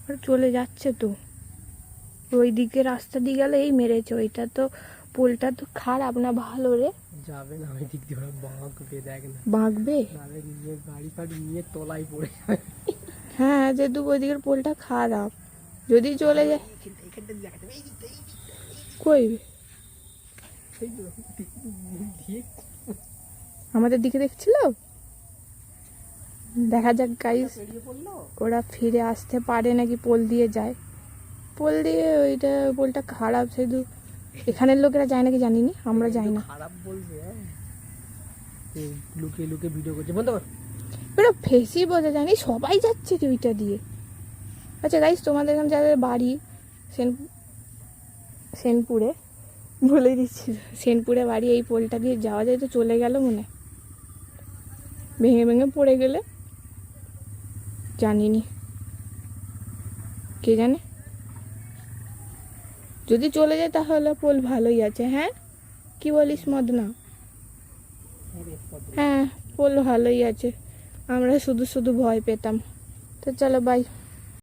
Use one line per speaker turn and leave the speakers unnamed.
আর চলে যাচ্ছে তো, ওই দিকে রাস্তা দিয়ে গেলে এই মেরেছে। ওইটা তো পোলটা তো খারাপ না ভালো রে,
যাবে না ওই দিক দিয়ে, বাঁকবে দেখ না,
বাঁকবে।
নাহলে নিয়ে গাড়ি ফাড়ি নিয়ে তলায় পড়ে যাবে।
হ্যাঁ যেহেতু ওই দিকের পোলটা খারাপ, যদি চলে যায়।
এখানটা দেখা যাবে,
কই
এই দিয়ে
আমাদের দিকে দেখছিল। দেখা যাক গাইস,
বেরিয়ে পড়লো।
ওরা ফিরে আসতে পারে নাকি পোল দিয়ে যায়। পোল দিয়ে ওইটা, পোলটা খারাপ, শুধু এখানের লোকেরা যায় নাকি জানিনি, আমরা যাই না।
খারাপ বলবে, হ্যাঁ লুকিয়ে লুকিয়ে ভিডিও করছে, বন্ধ কর।
ওটা ফেসি বোঝা জানি, সবাই যাচ্ছে কি ওইটা দিয়ে। আচ্ছা গাইস, তোমাদের এখানে যাদের বাড়ি সেনপুরে, বলে দিচ্ছি সেনপুরে বাড়ি, এই পোলটা দিয়ে যাওয়া যায় তো চলে গেল মনে হয়, ভেঙে ভেঙে পড়ে গেলে, জানিনি, কে জানে। যদি চলে যায় তাহলে পোল ভালোই আছে। হ্যাঁ কি বলিস মদনা? হ্যাঁ পোল ভালোই আছে, আমরা শুধু শুধু ভয় পেতাম। তো চলো বাই।